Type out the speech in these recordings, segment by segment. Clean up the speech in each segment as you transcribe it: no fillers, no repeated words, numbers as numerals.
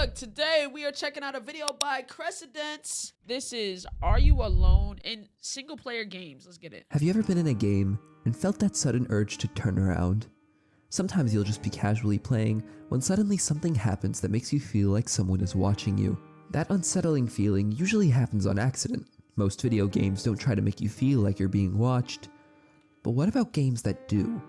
Look, today we are checking out a video by Crecedence. This is Are You Alone in Single Player Games. Let's get it. Have you ever been in a game and felt that sudden urge to turn around? Sometimes you'll just be casually playing when suddenly something happens that makes you feel like someone is watching you. That unsettling feeling usually happens on accident. Most video games don't try to make you feel like you're being watched. But what about games that do?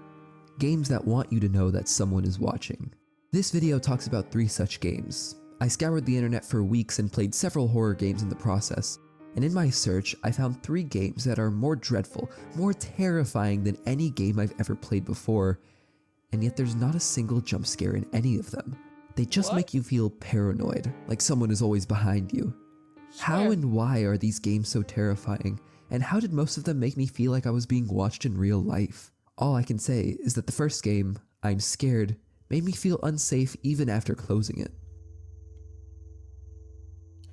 Games that want you to know that someone is watching. This video talks about 3 such games. I scoured the internet for weeks and played several horror games in the process. And in my search, I found 3 games that are more dreadful, more terrifying than any game I've ever played before. And yet there's not a single jump scare in any of them. They just make you feel paranoid, like someone is always behind you. How and why are these games so terrifying? And how did most of them make me feel like I was being watched in real life? All I can say is that the first game, I'm Scared, made me feel unsafe even after closing it.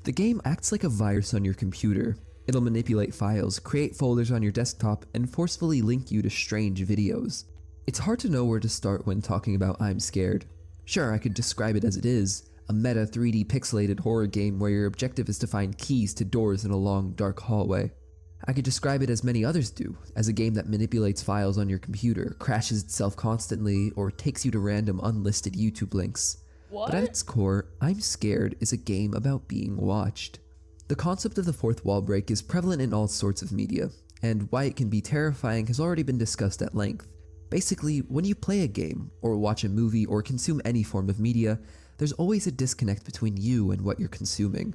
The game acts like a virus on your computer. It'll manipulate files, create folders on your desktop, and forcefully link you to strange videos. It's hard to know where to start when talking about I'm Scared. Sure, I could describe it as it is, a meta 3D pixelated horror game where your objective is to find keys to doors in a long, dark hallway. I could describe it as many others do, as a game that manipulates files on your computer, crashes itself constantly, or takes you to random unlisted YouTube links. But at its core, I'm Scared is a game about being watched. The concept of the fourth wall break is prevalent in all sorts of media, and why it can be terrifying has already been discussed at length. Basically, when you play a game, or watch a movie, or consume any form of media, there's always a disconnect between you and what you're consuming.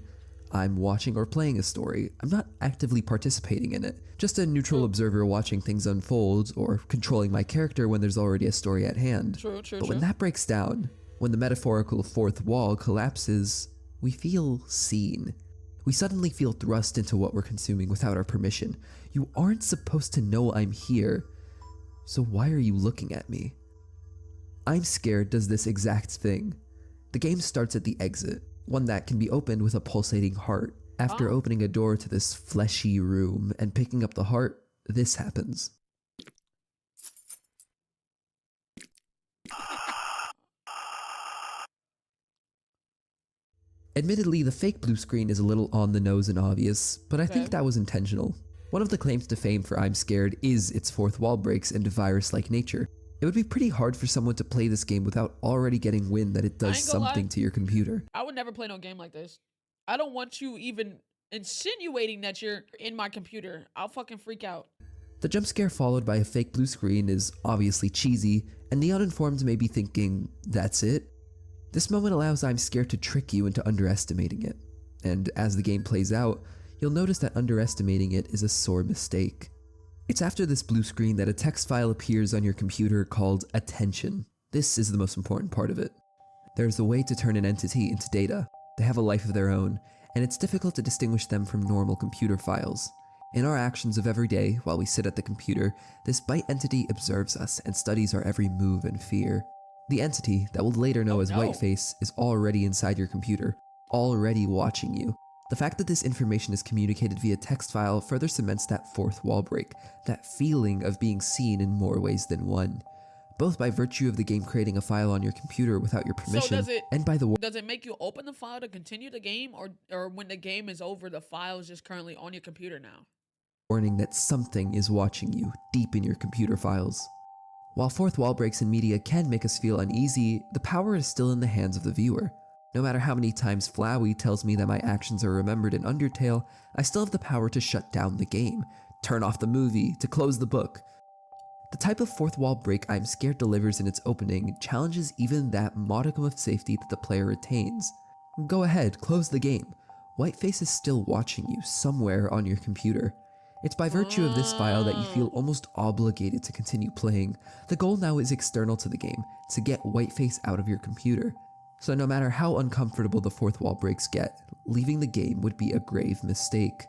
I'm watching or playing a story. I'm not actively participating in it, just a neutral observer watching things unfold or controlling my character when there's already a story at hand. But when that breaks down, when the metaphorical fourth wall collapses, we feel seen. We suddenly feel thrust into what we're consuming without our permission. You aren't supposed to know I'm here, so why are you looking at me? I'm Scared does this exact thing. The game starts at the exit, one that can be opened with a pulsating heart. After opening a door to this fleshy room and picking up the heart, this happens. Admittedly, the fake blue screen is a little on the nose and obvious, but I think that was intentional. One of the claims to fame for I'm Scared is its fourth wall breaks and virus-like nature. It would be pretty hard for someone to play this game without already getting wind that it does something to your computer. I would never play no game like this. I don't want you even insinuating that you're in my computer. I'll fucking freak out. The jump scare followed by a fake blue screen is obviously cheesy, and the uninformed may be thinking, that's it? This moment allows I'm Scared to trick you into underestimating it. And as the game plays out, you'll notice that underestimating it is a sore mistake. It's after this blue screen that a text file appears on your computer called attention. This is the most important part of it. There's a way to turn an entity into data. They have a life of their own, and it's difficult to distinguish them from normal computer files. In our actions of every day, while we sit at the computer, this byte entity observes us and studies our every move and fear. The entity, that we'll later know as Whiteface, is already inside your computer, already watching you. The fact that this information is communicated via text file further cements that fourth wall break, that feeling of being seen in more ways than one. Both by virtue of the game creating a file on your computer without your permission, and by the does it make you open the file to continue the game, or when the game is over, the file is just currently on your computer now? Warning that something is watching you deep in your computer files. While fourth wall breaks in media can make us feel uneasy, the power is still in the hands of the viewer. No matter how many times Flowey tells me that my actions are remembered in Undertale, I still have the power to shut down the game, turn off the movie, to close the book. The type of fourth wall break I'm Scared delivers in its opening challenges even that modicum of safety that the player retains. Go ahead, close the game. Whiteface is still watching you somewhere on your computer. It's by virtue of this file that you feel almost obligated to continue playing. The goal now is external to the game, to get Whiteface out of your computer. So no matter how uncomfortable the fourth wall breaks get, leaving the game would be a grave mistake.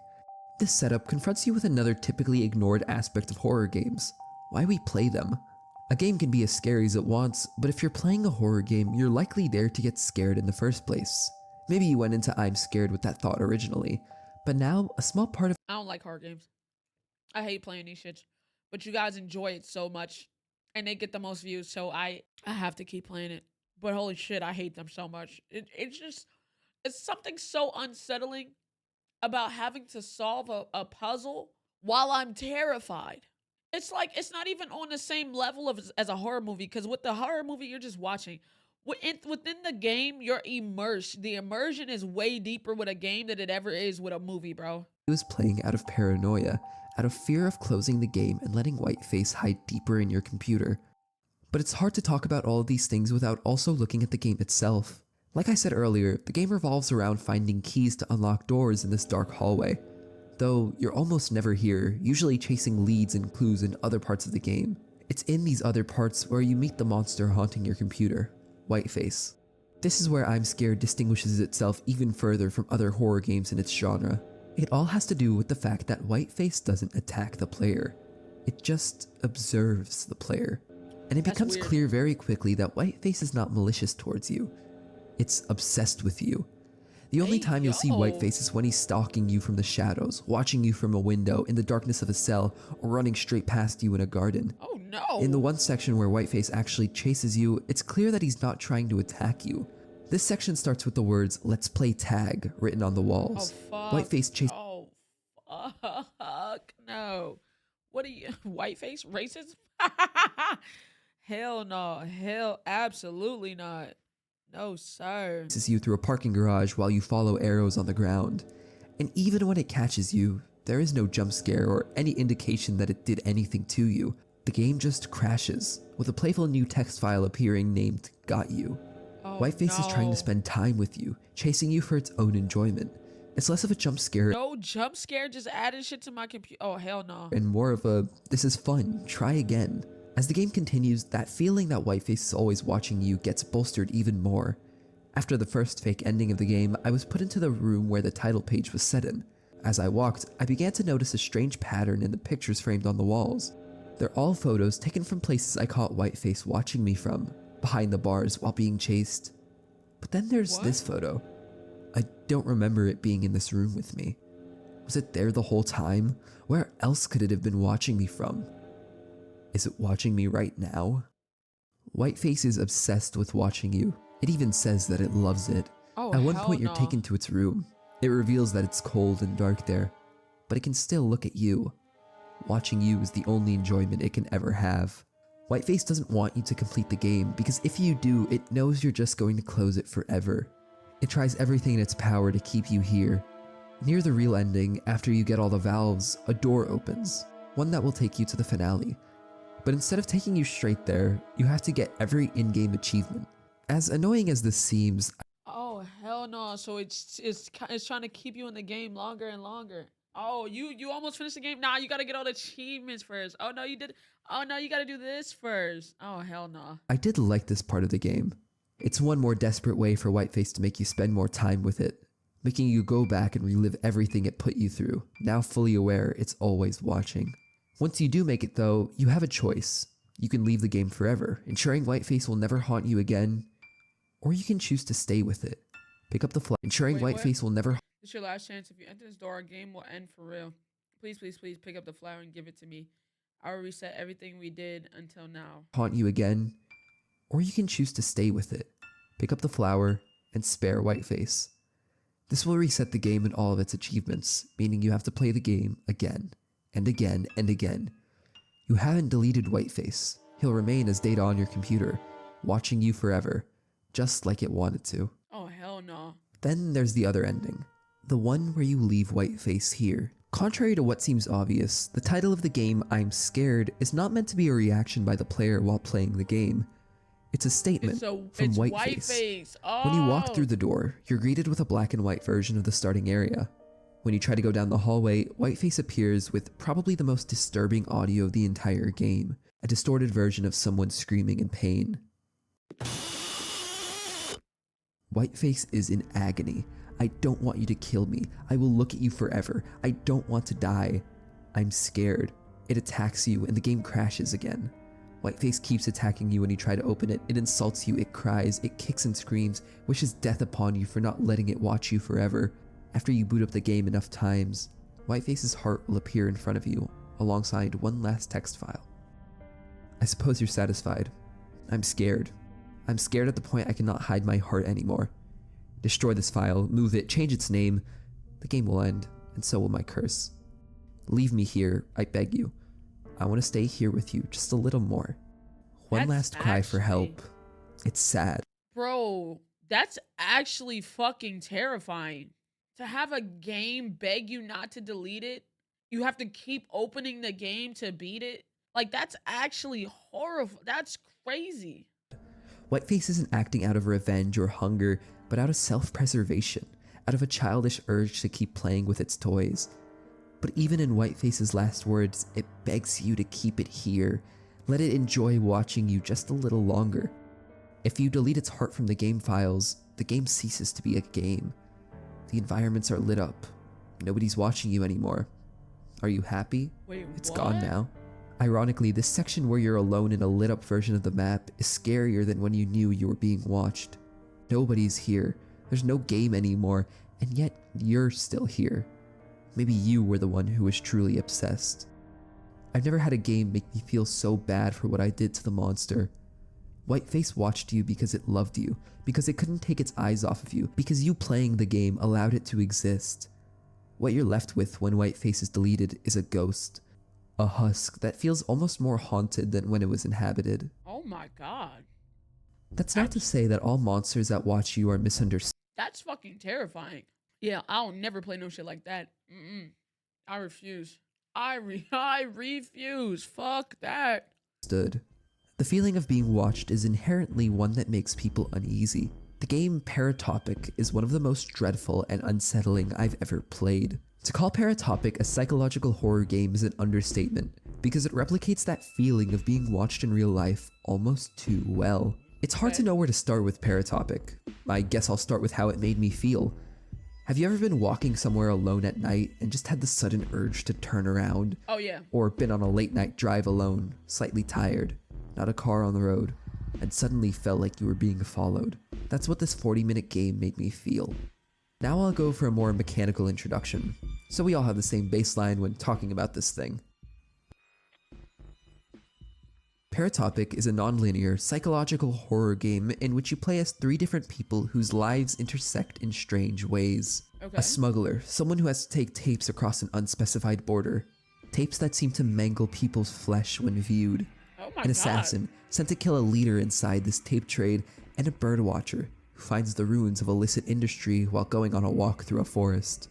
This setup confronts you with another typically ignored aspect of horror games: why we play them. A game can be as scary as it wants, but if you're playing a horror game, you're likely there to get scared in the first place. Maybe you went into I'm Scared with that thought originally, but now a small part of— I don't like horror games. I hate playing these shits, but you guys enjoy it so much, and they get the most views, so I have to keep playing it. But holy shit, I hate them so much. It's just It's something so unsettling about having to solve a puzzle while I'm terrified. It's like it's not even on the same level of as a horror movie, because with the horror movie you're just watching. Within the game, you're immersed. The immersion is way deeper with a game than it ever is with a movie, bro. He was playing out of paranoia, out of fear of closing the game and letting Whiteface hide deeper in your computer. But it's hard to talk about all of these things without also looking at the game itself. Like I said earlier, the game revolves around finding keys to unlock doors in this dark hallway. Though you're almost never here, usually chasing leads and clues in other parts of the game. It's in these other parts where you meet the monster haunting your computer, Whiteface. This is where I'm Scared distinguishes itself even further from other horror games in its genre. It all has to do with the fact that Whiteface doesn't attack the player. It just observes the player. And it becomes clear very quickly that Whiteface is not malicious towards you. It's obsessed with you. The only time you'll see Whiteface is when he's stalking you from the shadows, watching you from a window, in the darkness of a cell, or running straight past you in a garden. Oh no! In the one section where Whiteface actually chases you, it's clear that he's not trying to attack you. This section starts with the words, "Let's play tag," written on the walls. Oh fuck. Whiteface chases... Oh fuck no. What are you, Whiteface? Racist? Hell no. Hell absolutely not. No, sir. You through a parking garage while you follow arrows on the ground. And even when it catches you, there is no jump scare or any indication that it did anything to you. The game just crashes, with a playful new text file appearing named "Got You." Oh, Whiteface is trying to spend time with you, chasing you for its own enjoyment. It's less of a jump scare. No jump scare, just adding shit to my computer. Oh, hell no. And more of a, "This is fun, try again." As the game continues, that feeling that Whiteface is always watching you gets bolstered even more. After the first fake ending of the game, I was put into the room where the title page was set in. As I walked, I began to notice a strange pattern in the pictures framed on the walls. They're all photos taken from places I caught Whiteface watching me from, behind the bars while being chased. But then there's this photo. I don't remember it being in this room with me. Was it there the whole time? Where else could it have been watching me from? Is it watching me right now? Whiteface is obsessed with watching you. It even says that it loves it. Oh, At one point you're taken to its room. It reveals that it's cold and dark there, but it can still look at you. Watching you is the only enjoyment it can ever have. Whiteface doesn't want you to complete the game because if you do, it knows you're just going to close it forever. It tries everything in its power to keep you here. Near the real ending, after you get all the valves, a door opens, one that will take you to the finale. But instead of taking you straight there, you have to get every in-game achievement. As annoying as this seems, oh hell no. So it's trying to keep you in the game longer and longer. Oh, you almost finished the game? Nah, you gotta get all the achievements first. Oh no, you did. Oh no, you gotta do this first. Oh hell no. I did like this part of the game. It's one more desperate way for Whiteface to make you spend more time with it, making you go back and relive everything it put you through, now fully aware it's always watching. Once you do make it though, you have a choice. You can leave the game forever, ensuring Whiteface will never haunt you again, or you can choose to stay with it. Pick up the flower, ensuring Whiteface will never... This is your last chance. If you enter this door, our game will end for real. Please, please, please pick up the flower and give it to me. I will reset everything we did until now. ...haunt you again, or you can choose to stay with it. Pick up the flower and spare Whiteface. This will reset the game and all of its achievements, meaning you have to play the game again, and again, and again. You haven't deleted Whiteface. He'll remain as data on your computer, watching you forever, just like it wanted to. Oh, hell no. Then there's the other ending, the one where you leave Whiteface here. Contrary to what seems obvious, the title of the game, I'm Scared, is not meant to be a reaction by the player while playing the game. It's a statement from Whiteface. Oh. When you walk through the door, you're greeted with a black and white version of the starting area. When you try to go down the hallway, Whiteface appears with probably the most disturbing audio of the entire game, a distorted version of someone screaming in pain. Whiteface is in agony. I don't want you to kill me. I will look at you forever. I don't want to die. I'm scared. It attacks you and the game crashes again. Whiteface keeps attacking you when you try to open it. It insults you, it cries, it kicks and screams, wishes death upon you for not letting it watch you forever. After you boot up the game enough times, Whiteface's heart will appear in front of you, alongside one last text file. I suppose you're satisfied. I'm scared. I'm scared at the point I cannot hide my heart anymore. Destroy this file, move it, change its name. The game will end, and so will my curse. Leave me here, I beg you. I want to stay here with you just a little more. One That's last cry for help. It's sad. Bro, that's actually fucking terrifying. To have a game beg you not to delete it, you have to keep opening the game to beat it. Like, that's actually horrible. That's crazy. Whiteface isn't acting out of revenge or hunger, but out of self-preservation, out of a childish urge to keep playing with its toys. But even in Whiteface's last words, it begs you to keep it here. Let it enjoy watching you just a little longer. If you delete its heart from the game files, the game ceases to be a game. The environments are lit up. Nobody's watching you anymore. Are you happy? Wait, It's what? gone now. Ironically, this section where you're alone in a lit up version of the map is scarier than when you knew you were being watched. Nobody's here. There's no game anymore, and yet you're still here. Maybe you were the one who was truly obsessed. I've never had a game make me feel so bad for what I did to the monster. Whiteface watched you because it loved you, because it couldn't take its eyes off of you, because you playing the game allowed it to exist. What you're left with when Whiteface is deleted is a ghost. A husk that feels almost more haunted than when it was inhabited. Oh my god. That's not to say that all monsters that watch you are misunderstood. That's fucking terrifying. Yeah, I'll never play no shit like that. I refuse. I refuse. Fuck that. The feeling of being watched is inherently one that makes people uneasy. The game Paratopic is one of the most dreadful and unsettling I've ever played. To call Paratopic a psychological horror game is an understatement, because it replicates that feeling of being watched in real life almost too well. It's hard to know where to start with Paratopic. I guess I'll start with how it made me feel. Have you ever been walking somewhere alone at night and just had the sudden urge to turn around? Oh yeah. Or been on a late night drive alone, slightly tired, not a car on the road, and suddenly felt like you were being followed? That's what this 40-minute game made me feel. Now I'll go for a more mechanical introduction, so we all have the same baseline when talking about this thing. Paratopic is a non-linear, psychological horror game in which you play as 3 different people whose lives intersect in strange ways. Okay. A smuggler, someone who has to take tapes across an unspecified border. Tapes that seem to mangle people's flesh when viewed. Oh my An god. assassin, sent to kill a leader inside this tape trade, and a birdwatcher, who finds the ruins of illicit industry while going on a walk through a forest.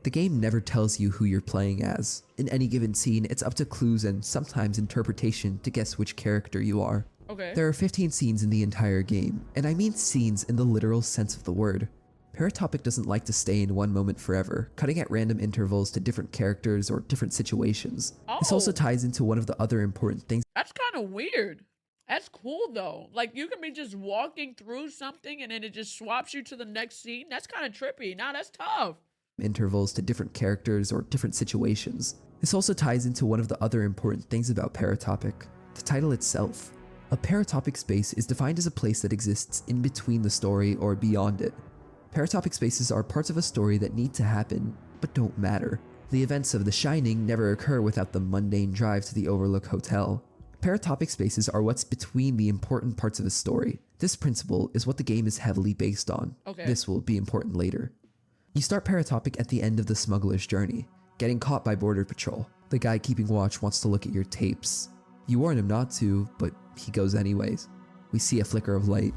The game never tells you who you're playing as. In any given scene, it's up to clues and sometimes interpretation to guess which character you are. Okay. There are 15 scenes in the entire game, and I mean scenes in the literal sense of the word. Paratopic doesn't like to stay in one moment forever, cutting at random intervals to different characters or different situations. This also ties into one of the other important things. That's kind of weird. That's cool though. Like, you can be just walking through something and then it just swaps you to the next scene. That's kind of trippy. Nah, that's tough. Intervals to different characters or different situations. This also ties into one of the other important things about Paratopic, the title itself. A paratopic space is defined as a place that exists in between the story or beyond it. Paratopic spaces are parts of a story that need to happen, but don't matter. The events of The Shining never occur without the mundane drive to the Overlook Hotel. Paratopic spaces are what's between the important parts of a story. This principle is what the game is heavily based on. Okay. This will be important later. You start Paratopic at the end of the smuggler's journey, getting caught by Border Patrol. The guy keeping watch wants to look at your tapes. You warn him not to, but he goes anyways. We see a flicker of light.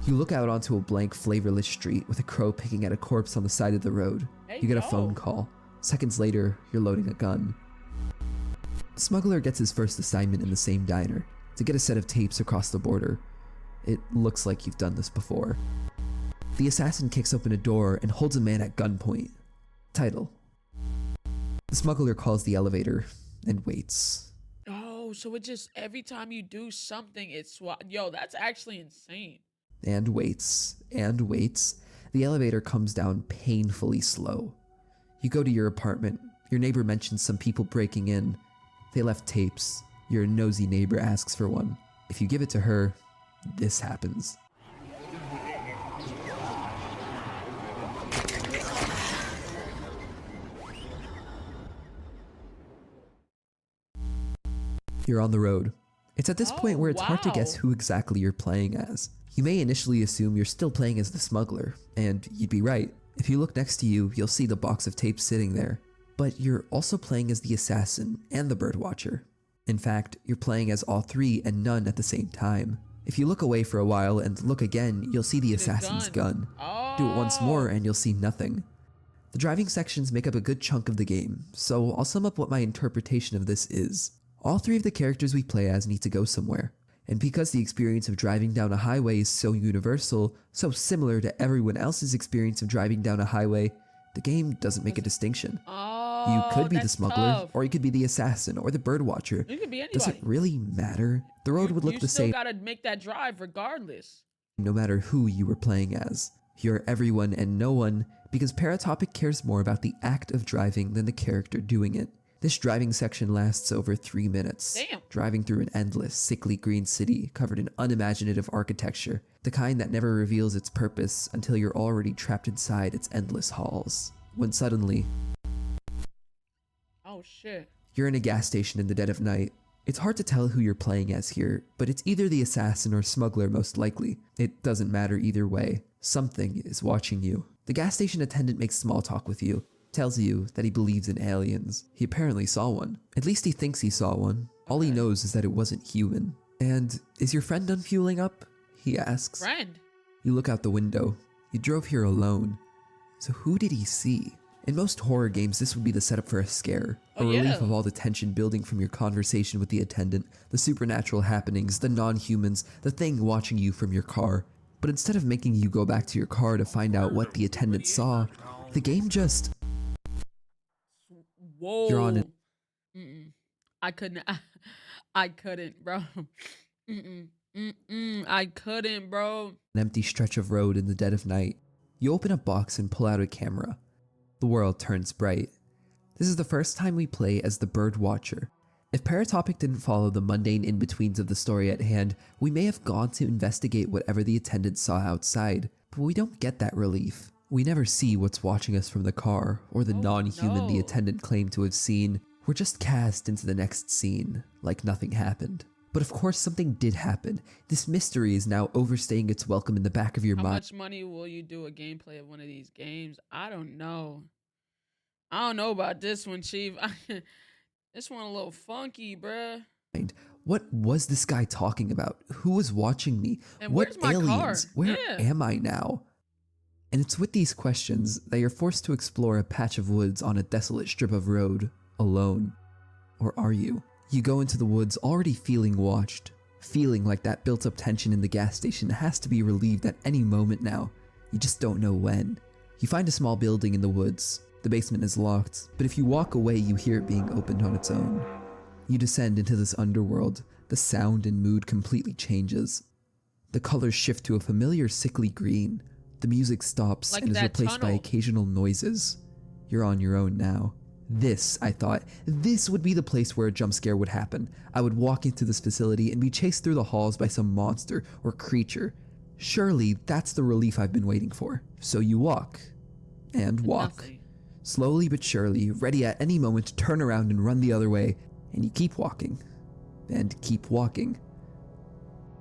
You look out onto a blank, flavorless street with a crow picking at a corpse on the side of the road. You get a phone call. Seconds later, you're loading a gun. The smuggler gets his first assignment in the same diner, to get a set of tapes across the border. It looks like you've done this before. The assassin kicks open a door and holds a man at gunpoint. Title. The smuggler calls the elevator and waits. Oh, so it just, every time you do something, it's yo, that's actually insane. And waits, and waits. The elevator comes down painfully slow. You go to your apartment. Your neighbor mentions some people breaking in. They left tapes. Your nosy neighbor asks for one. If you give it to her, this happens. You're on the road. It's at this point where it's hard to guess who exactly you're playing as. You may initially assume you're still playing as the smuggler, and you'd be right. If you look next to you, you'll see the box of tapes sitting there. But you're also playing as the assassin and the birdwatcher. In fact, you're playing as all three and none at the same time. If you look away for a while and look again, you'll see the assassin's gun. Do it once more and you'll see nothing. The driving sections make up a good chunk of the game, so I'll sum up what my interpretation of this is. All three of the characters we play as need to go somewhere. And because the experience of driving down a highway is so universal, so similar to everyone else's experience of driving down a highway, the game doesn't make a distinction. You could be the smuggler, or you could be the assassin, or the birdwatcher. You could be anybody. Does it really matter? The road would look the same. You still gotta make that drive regardless. No matter who you were playing as. You're everyone and no one, because Paratopic cares more about the act of driving than the character doing it. This driving section lasts over 3 minutes. Damn. Driving through an endless, sickly green city covered in unimaginative architecture, the kind that never reveals its purpose until you're already trapped inside its endless halls. When suddenly, oh shit. You're in a gas station in the dead of night. It's hard to tell who you're playing as here, but it's either the assassin or smuggler most likely. It doesn't matter either way. Something is watching you. The gas station attendant makes small talk with you. Tells you that he believes in aliens. He apparently saw one. At least he thinks he saw one. All he knows is that it wasn't human. And is your friend done fueling up? He asks. Friend? You look out the window. You drove here alone. So who did he see? In most horror games, this would be the setup for a scare. A relief of all the tension building from your conversation with the attendant, the supernatural happenings, the non-humans, the thing watching you from your car. But instead of making you go back to your car to find out what the attendant saw, the game just... Whoa. You're on it. I couldn't, bro. I couldn't, bro. An empty stretch of road in the dead of night. You open a box and pull out a camera. The world turns bright. This is the first time we play as the bird watcher. If Paratopic didn't follow the mundane in-betweens of the story at hand, we may have gone to investigate whatever the attendant saw outside, but we don't get that relief. We never see what's watching us from the car, or the non-human the attendant claimed to have seen. We're just cast into the next scene, like nothing happened. But of course something did happen. This mystery is now overstaying its welcome in the back of your mind. How much money will you do a gameplay of one of these games? I don't know. I don't know about this one, Chief. This one a little funky, bruh. What was this guy talking about? Who was watching me? And what where's my aliens? car? Where Yeah. am I now? And it's with these questions that you're forced to explore a patch of woods on a desolate strip of road, alone. Or are you? You go into the woods already feeling watched, feeling like that built-up tension in the gas station has to be relieved at any moment now. You just don't know when. You find a small building in the woods. The basement is locked, but if you walk away, you hear it being opened on its own. You descend into this underworld. The sound and mood completely changes. The colors shift to a familiar sickly green. The music stops Like and is that replaced by tunnel. occasional noises. You're on your own now. This, I thought, this would be the place where a jump scare would happen. I would walk into this facility and be chased through the halls by some monster or creature. Surely that's the relief I've been waiting for. So you walk. And walk. Nothing. Slowly but surely, ready at any moment to turn around and run the other way. And you keep walking. And keep walking.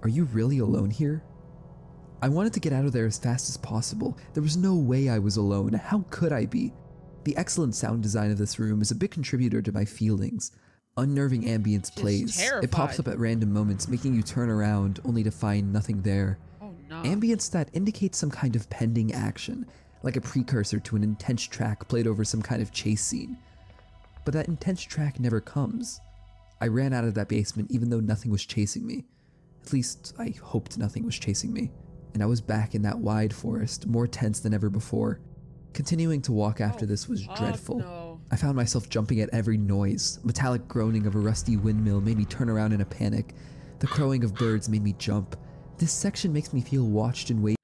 Are you really alone here? I wanted to get out of there as fast as possible. There was no way I was alone. How could I be? The excellent sound design of this room is a big contributor to my feelings. Unnerving ambience Just plays. terrified. It pops up at random moments, making you turn around only to find nothing there. Oh no. Ambience that indicates some kind of pending action, like a precursor to an intense track played over some kind of chase scene. But that intense track never comes. I ran out of that basement even though nothing was chasing me. At least, I hoped nothing was chasing me. And I was back in that wide forest, more tense than ever before. Continuing to walk after this was dreadful. No. I found myself jumping at every noise. Metallic groaning of a rusty windmill made me turn around in a panic. The crowing of birds made me jump. This section makes me feel watched and waited.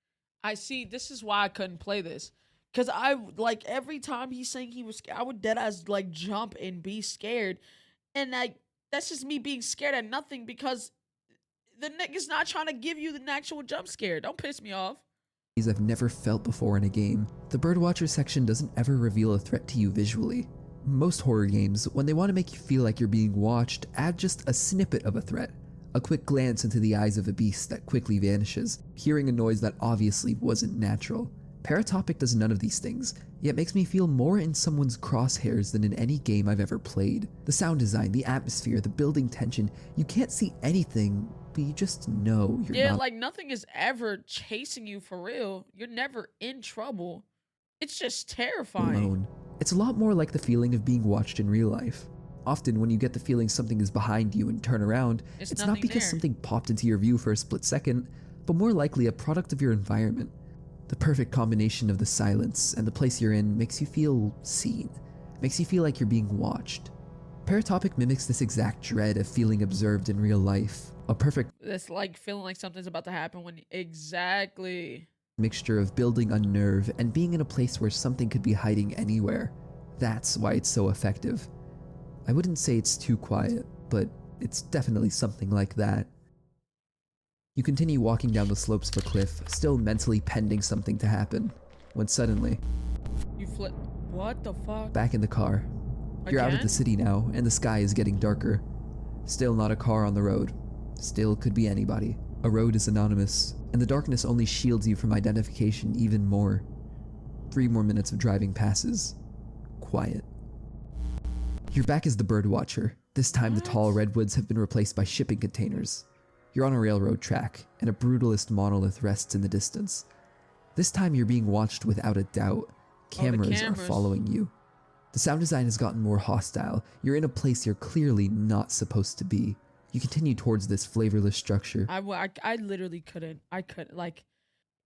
I see. This is why I couldn't play this. Cause I like every time he's saying he was scared, I would deadass like jump and be scared, and like that's just me being scared at nothing because the nigga's not trying to give you the actual jump scare. Don't piss me off. I've never felt before in a game. The Birdwatcher section doesn't ever reveal a threat to you visually. Most horror games, when they want to make you feel like you're being watched, add just a snippet of a threat. A quick glance into the eyes of a beast that quickly vanishes, hearing a noise that obviously wasn't natural. Paratopic does none of these things, yet makes me feel more in someone's crosshairs than in any game I've ever played. The sound design, the atmosphere, the building tension, you can't see anything, but you just know you're not like nothing is ever chasing you for real. You're never in trouble. It's just terrifying. alone. It's a lot more like the feeling of being watched in real life. Often when you get the feeling something is behind you and turn around, it's not because something popped into your view for a split second, but more likely a product of your environment. The perfect combination of the silence and the place you're in makes you feel seen, makes you feel like you're being watched. Paratopic mimics this exact dread of feeling observed in real life, a perfect It's like feeling like something's about to happen when exactly. mixture of building unnerve and being in a place where something could be hiding anywhere. That's why it's so effective. I wouldn't say it's too quiet, but it's definitely something like that. You continue walking down the slopes of a cliff, still mentally pending something to happen, when suddenly, You flip. What the fuck? back in the car. You're out of the Again? city now, and the sky is getting darker. Still not a car on the road. Still could be anybody. A road is anonymous, and the darkness only shields you from identification even more. 3 more minutes of driving passes. Quiet. You're back as the birdwatcher. This time the tall redwoods have been replaced by shipping containers. You're on a railroad track, and a brutalist monolith rests in the distance. This time you're being watched without a doubt. Cameras are following you. The sound design has gotten more hostile. You're in a place you're clearly not supposed to be. You continue towards this flavorless structure. I literally couldn't. I couldn't. Like,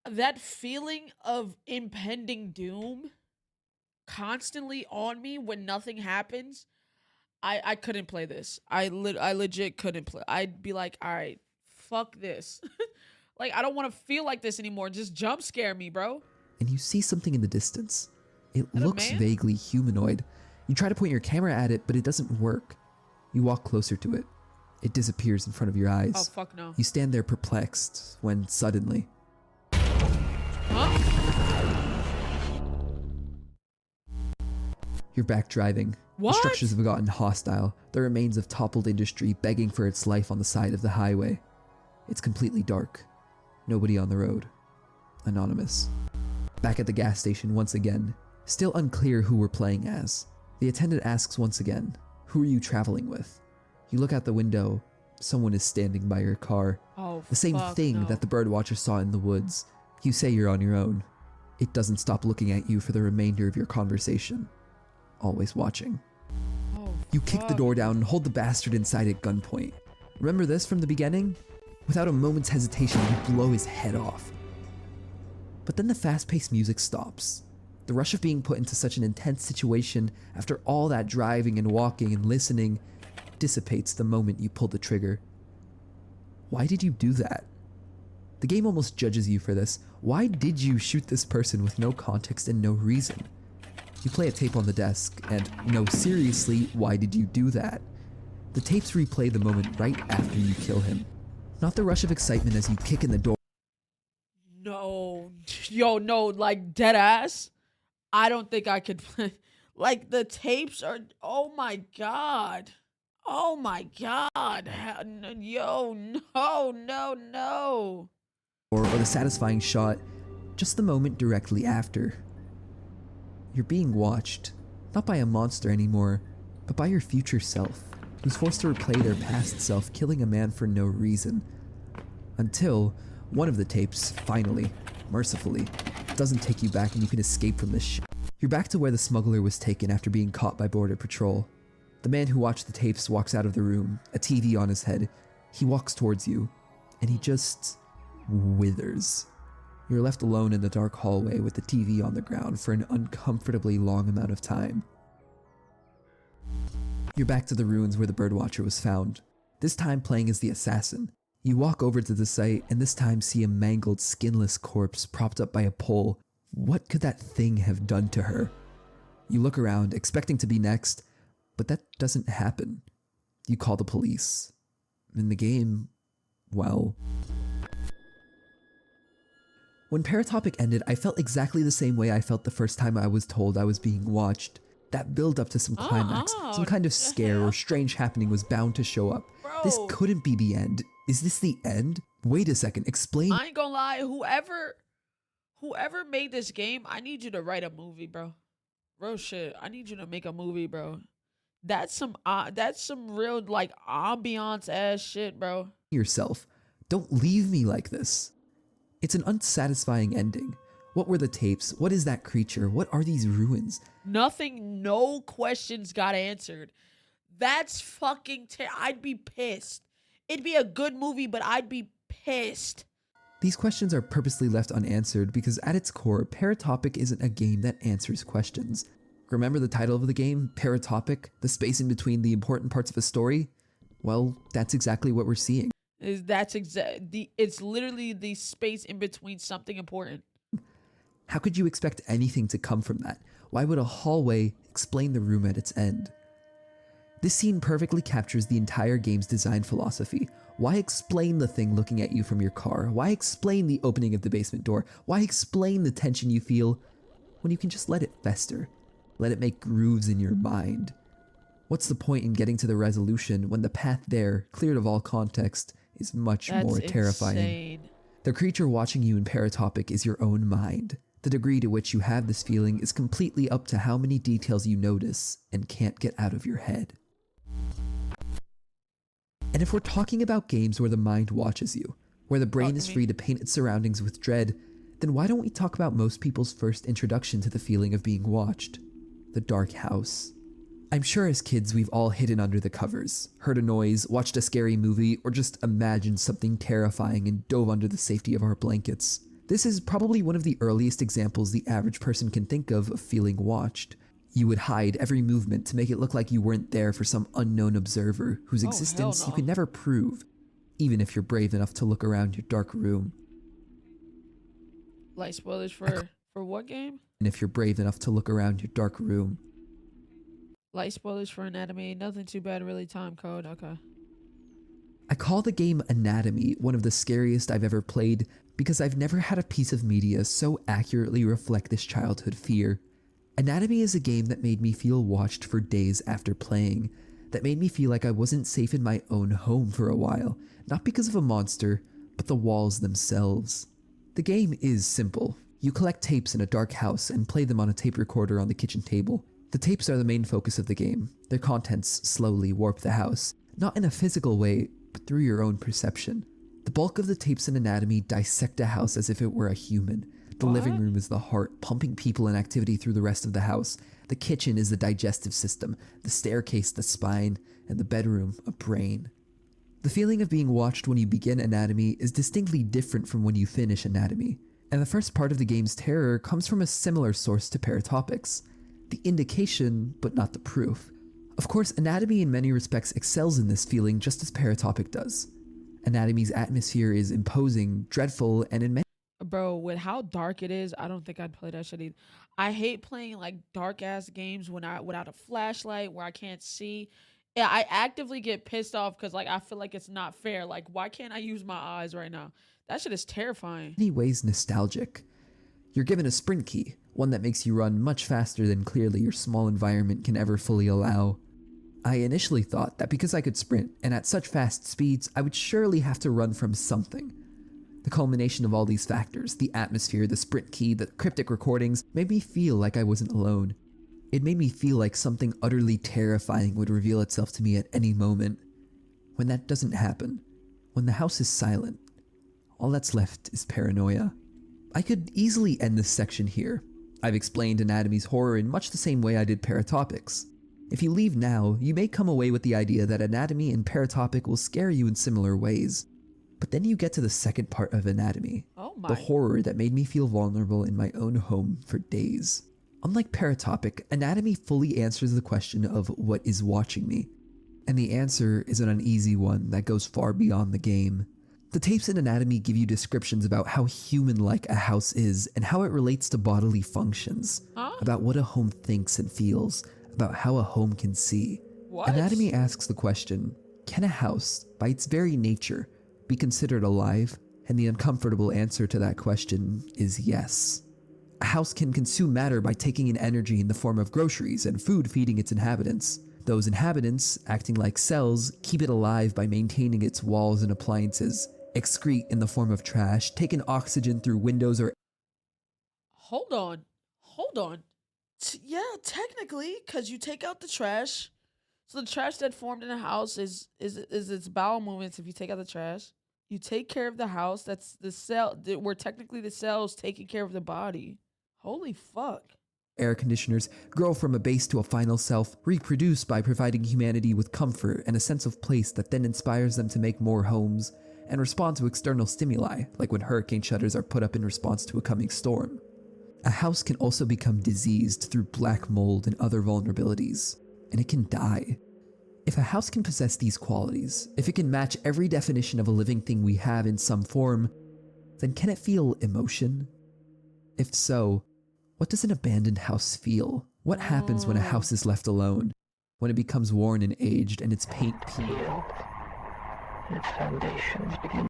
that feeling of impending doom constantly on me when nothing happens. I couldn't play this. I legit couldn't play. I'd be like, all right, fuck this. Like, I don't want to feel like this anymore. Just jump scare me, bro. And you see something in the distance. It Is that a looks man? vaguely humanoid. You try to point your camera at it, but it doesn't work. You walk closer to it. It disappears in front of your eyes. Oh, fuck no. You stand there perplexed when suddenly, Huh? you're back driving. What? The structures have gotten hostile, the remains of toppled industry begging for its life on the side of the highway. It's completely dark. Nobody on the road. Anonymous. Back at the gas station once again. Still unclear who we're playing as. The attendant asks once again, who are you traveling with? You look out the window. Someone is standing by your car. Oh, The same fuck thing no. that the birdwatcher saw in the woods. You say you're on your own. It doesn't stop looking at you for the remainder of your conversation. Always watching. Oh, You kick the fuck. door down and hold the bastard inside at gunpoint. Remember this from the beginning? Without a moment's hesitation, you blow his head off. But then the fast-paced music stops. The rush of being put into such an intense situation after all that driving and walking and listening dissipates the moment you pull the trigger. Why did you do that? The game almost judges you for this. Why did you shoot this person with no context and no reason? You play a tape on the desk, and no, seriously, why did you do that? The tapes replay the moment right after you kill him. Not the rush of excitement as you kick in the door. No. Yo, no, like, dead ass. I don't think I could play. Like, the tapes are. Oh my god. Oh my god. Yo, no. Or the satisfying shot just the moment directly after. You're being watched, not by a monster anymore, but by your future self, who's forced to replay their past self killing a man for no reason. Until one of the tapes, finally, mercifully, doesn't take you back and you can escape from this shit. You're back to where the smuggler was taken after being caught by Border Patrol. The man who watched the tapes walks out of the room, a TV on his head. He walks towards you, and he just withers. You're left alone in the dark hallway with the TV on the ground for an uncomfortably long amount of time. You're back to the ruins where the birdwatcher was found, this time playing as the assassin. You walk over to the site and this time see a mangled, skinless corpse propped up by a pole. What could that thing have done to her? You look around, expecting to be next, but that doesn't happen. You call the police. In the game, well... When Paratopic ended, I felt exactly the same way I felt the first time I was told I was being watched. That build up to some climax, some kind of scare or strange happening was bound to show up. This Bro. couldn't be the end. Is this the end? Wait a second, explain. I ain't gonna lie, whoever made this game, I need you to write a movie, bro. Real shit. I need you to make a movie, bro. That's some real like ambiance ass shit, bro. Yourself. Don't leave me like this. It's an unsatisfying ending. What were the tapes? What is that creature? What are these ruins? Nothing, no questions got answered. That's fucking I'd be pissed. It'd be a good movie, but I'd be pissed. These questions are purposely left unanswered because at its core, Paratopic isn't a game that answers questions. Remember the title of the game, Paratopic, the space in between the important parts of a story? Well, that's exactly what we're seeing. It's literally the space in between something important. How could you expect anything to come from that? Why would a hallway explain the room at its end? This scene perfectly captures the entire game's design philosophy. Why explain the thing looking at you from your car? Why explain the opening of the basement door? Why explain the tension you feel when you can just let it fester? Let it make grooves in your mind. What's the point in getting to the resolution when the path there, cleared of all context, is much more terrifying? Insane. The creature watching you in Paratopic is your own mind. The degree to which you have this feeling is completely up to how many details you notice and can't get out of your head. And if we're talking about games where the mind watches you, where the brain is free to paint its surroundings with dread, then why don't we talk about most people's first introduction to the feeling of being watched? The dark house. I'm sure as kids we've all hidden under the covers, heard a noise, watched a scary movie, or just imagined something terrifying and dove under the safety of our blankets. This is probably one of the earliest examples the average person can think of feeling watched. You would hide every movement to make it look like you weren't there for some unknown observer whose existence you could never prove, even if you're brave enough to look around your dark room. Like spoilers for what game? And if you're brave enough to look around your dark room. Light spoilers for Anatomy. Nothing too bad, really. Time code. Okay. I call the game Anatomy one of the scariest I've ever played because I've never had a piece of media so accurately reflect this childhood fear. Anatomy is a game that made me feel watched for days after playing, that made me feel like I wasn't safe in my own home for a while, not because of a monster, but the walls themselves. The game is simple. You collect tapes in a dark house and play them on a tape recorder on the kitchen table. The tapes are the main focus of the game. Their contents slowly warp the house, not in a physical way, but through your own perception. The bulk of the tapes in Anatomy dissect a house as if it were a human. The living room is the heart, pumping people and activity through the rest of the house. The kitchen is the digestive system, the staircase the spine, and the bedroom a brain. The feeling of being watched when you begin Anatomy is distinctly different from when you finish Anatomy, and the first part of the game's terror comes from a similar source to Paratopics. The indication, but not the proof. Of course, Anatomy in many respects excels in this feeling just as Paratopic does. Anatomy's atmosphere is imposing, dreadful, and in many Bro, with how dark it is, I don't think I'd play that shit either. I hate playing like dark ass games without a flashlight where I can't see. Yeah, I actively get pissed off because like I feel like it's not fair. Like, why can't I use my eyes right now? That shit is terrifying. many ways nostalgic. You're given a sprint key, one that makes you run much faster than clearly your small environment can ever fully allow. I initially thought that because I could sprint, and at such fast speeds, I would surely have to run from something. The culmination of all these factors, the atmosphere, the sprint key, the cryptic recordings, made me feel like I wasn't alone. It made me feel like something utterly terrifying would reveal itself to me at any moment. When that doesn't happen, when the house is silent, all that's left is paranoia. I could easily end this section here. I've explained Anatomy's horror in much the same way I did Paratopics. If you leave now, you may come away with the idea that Anatomy and Paratopic will scare you in similar ways. But then you get to the second part of Anatomy, the horror that made me feel vulnerable in my own home for days. Unlike Paratopic, Anatomy fully answers the question of what is watching me. And the answer is an uneasy one that goes far beyond the game. The tapes in Anatomy give you descriptions about how human-like a house is and how it relates to bodily functions, about what a home thinks and feels, about how a home can see. Anatomy asks the question, can a house, by its very nature, be considered alive? And the uncomfortable answer to that question is yes. A house can consume matter by taking in energy in the form of groceries and food feeding its inhabitants. Those inhabitants, acting like cells, keep it alive by maintaining its walls and appliances, excrete in the form of trash, take in oxygen through windows or... Hold on. Hold on. Yeah, technically, because you take out the trash. So the trash that formed in the house is its bowel movements. If you take out the trash, you take care of the house. That's the cell. Where technically the cells taking care of the body. Holy fuck. Air conditioners grow from a base to a final self, reproduce by providing humanity with comfort and a sense of place that then inspires them to make more homes and respond to external stimuli, like when hurricane shutters are put up in response to a coming storm. A house can also become diseased through black mold and other vulnerabilities, and it can die. If a house can possess these qualities, if it can match every definition of a living thing we have in some form, then can it feel emotion? If so, what does an abandoned house feel? What happens when a house is left alone? When it becomes worn and aged and its paint peeled? And its foundations begin.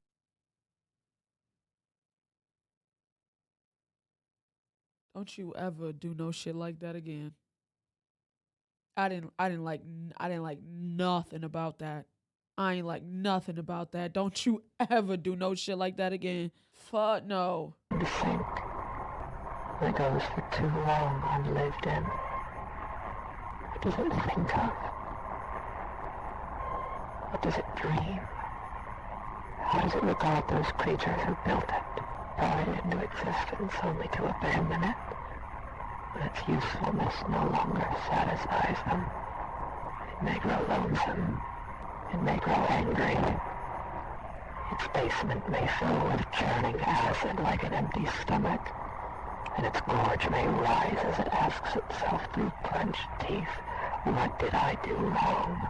Don't you ever do no shit like that again. I didn't like nothing about that. I ain't like nothing about that. Don't you ever do no shit like that again. Fuck no. To sink. That goes for too long unlived in. What does it think of? What does it dream? How does it regard those creatures who built it, brought it into existence only to abandon it? When its usefulness no longer satisfies them. It may grow lonesome. It may grow angry. Its basement may fill with churning acid like an empty stomach, and its gorge may rise as it asks itself through clenched teeth, what did I do wrong?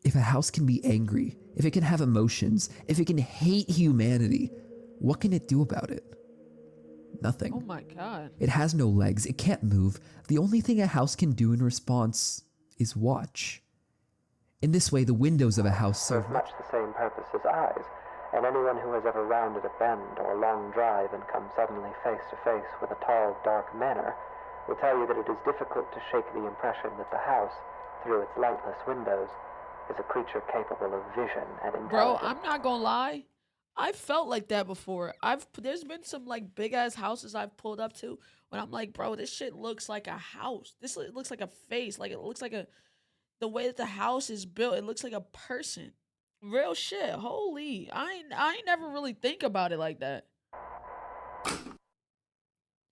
If a house can be angry, if it can have emotions, if it can hate humanity, what can it do about it? Nothing. Oh my god. It has no legs, it can't move. The only thing a house can do in response is watch. In this way, the windows of a house serve much the same purpose as eyes, and anyone who has ever rounded a bend or a long drive and come suddenly face to face with a tall, dark manor will tell you that it is difficult to shake the impression that the house, through its lightless windows, is a creature capable of vision and intelligence. Bro, I'm not gonna lie. I felt like that before. There's been some like big ass houses I've pulled up to when I'm like, bro, this shit looks like a house. It looks like a face. Like it looks like the way that the house is built. It looks like a person. Real shit. Holy, I ain't never really think about it like that.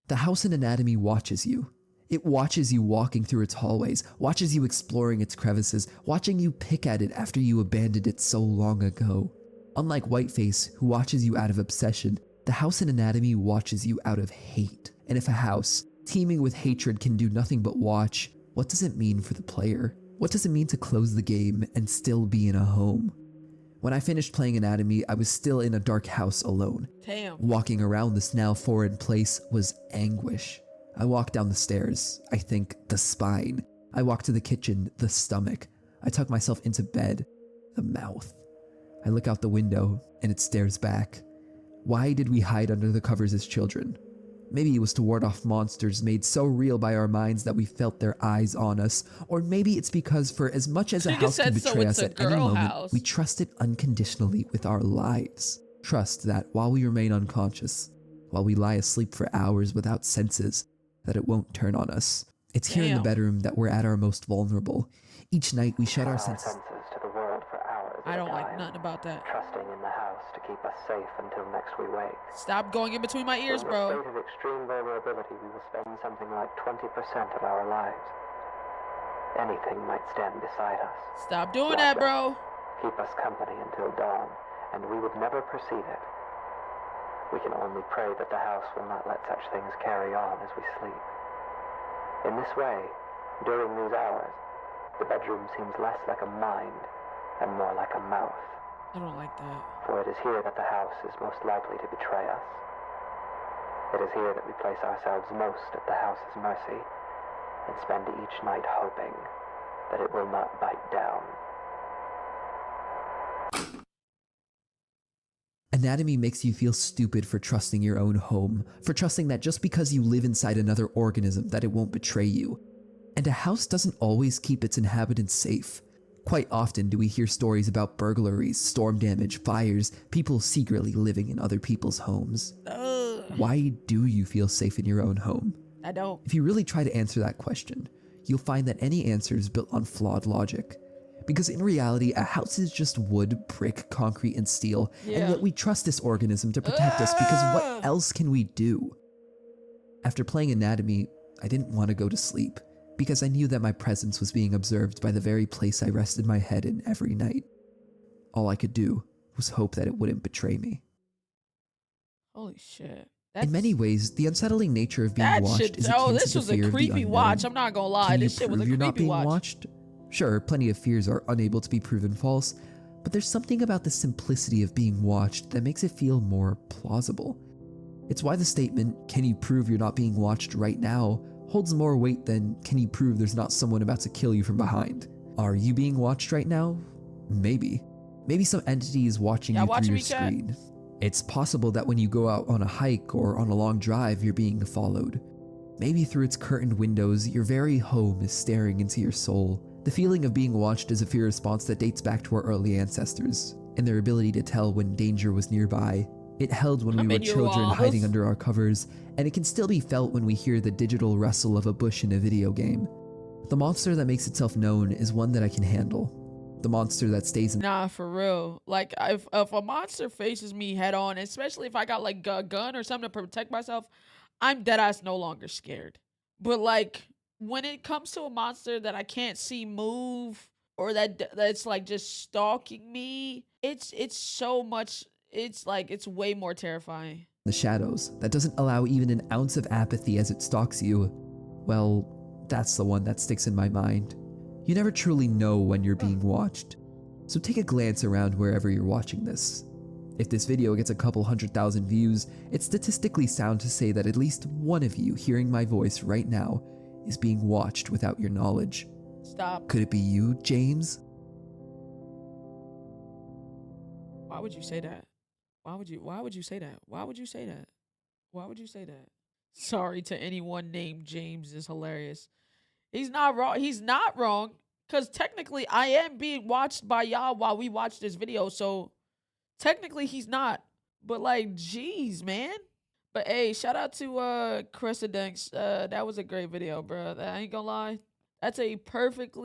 The house in anatomy watches you. It watches you walking through its hallways, watches you exploring its crevices, watching you pick at it after you abandoned it so long ago. Unlike Whiteface, who watches you out of obsession, the house in anatomy watches you out of hate. And if a house, teeming with hatred, can do nothing but watch, what does it mean for the player? What does it mean to close the game and still be in a home? When I finished playing Anatomy, I was still in a dark house alone. Damn. Walking around this now foreign place was anguish. I walked down the stairs, I think the spine. I walked to the kitchen, the stomach. I tuck myself into bed, the mouth. I look out the window, and it stares back. Why did we hide under the covers as children? Maybe it was to ward off monsters made so real by our minds that we felt their eyes on us. Or maybe it's because for as much as a house can betray us at any moment, we trust it unconditionally with our lives. Trust that while we remain unconscious, while we lie asleep for hours without senses, that it won't turn on us. It's here in the bedroom that we're at our most vulnerable. Each night we shut our senses to the world for hours. I don't like nothing about that. Trusting in the house to keep us safe until next we wake. Stop going in between my ears, In bro. a state of extreme vulnerability, we will spend something like 20% of our lives. Anything might stand beside us. Stop doing that, bro. Keep us company until dawn, and we would never perceive it. We can only pray that the house will not let such things carry on as we sleep. In this way, during these hours, the bedroom seems less like a mind and more like a mouth. I don't like that. For it is here that the house is most likely to betray us. It is here that we place ourselves most at the house's mercy and spend each night hoping that it will not bite down. Anatomy makes you feel stupid for trusting your own home, for trusting that just because you live inside another organism that it won't betray you. And a house doesn't always keep its inhabitants safe. Quite often do we hear stories about burglaries, storm damage, fires, people secretly living in other people's homes. Why do you feel safe in your own home? I don't. If you really try to answer that question, you'll find that any answer is built on flawed logic. Because in reality, a house is just wood, brick, concrete, and steel, and yet we trust this organism to protect us because what else can we do? After playing Anatomy, I didn't want to go to sleep, because I knew that my presence was being observed by the very place I rested my head in every night. All I could do was hope that it wouldn't betray me. Holy shit. In many ways, the unsettling nature of being watched is akin this to was the fear a of the creepy unknown. watch. I'm not gonna lie. Can This you shit was a prove you're not creepy being watch. watched? Sure, plenty of fears are unable to be proven false, but there's something about the simplicity of being watched that makes it feel more plausible. It's why the statement, "Can you prove you're not being watched right now?" holds more weight than, "Can you prove there's not someone about to kill you from behind?" Are you being watched right now? Maybe. Maybe some entity is watching you through your screen. It's possible that when you go out on a hike or on a long drive, you're being followed. Maybe through its curtained windows, your very home is staring into your soul. The feeling of being watched is a fear response that dates back to our early ancestors and their ability to tell when danger was nearby. It held when we were children hiding under our covers, and it can still be felt when we hear the digital rustle of a bush in a video game. The monster that makes itself known is one that I can handle. The monster that stays in— Nah, for real. Like, if a monster faces me head on, especially if I got like a gun or something to protect myself, I'm deadass no longer scared. But like, when it comes to a monster that I can't see move, or that's like just stalking me, it's so much. It's like, it's way more terrifying. the shadows, that doesn't allow even an ounce of apathy as it stalks you, well, that's the one that sticks in my mind. You never truly know when you're being watched. So take a glance around wherever you're watching this. If this video gets a couple 100,000 views, it's statistically sound to say that at least one of you hearing my voice right now is being watched without your knowledge. Stop. Could it be you, James? Why would you say that? Why would you say that? Why would you say that? Why would you say that? Sorry to anyone named James is hilarious. He's not wrong. He's not wrong. Because technically I am being watched by y'all while we watch this video. So technically he's not. But like, geez, man. But hey, shout out to Crescendenx. That was a great video, bro. I ain't gonna lie. It's a perfect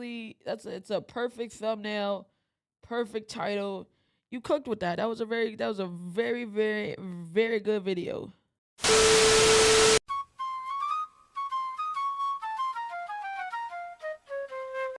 thumbnail, perfect title. You cooked with that. That was a very, very, very good video.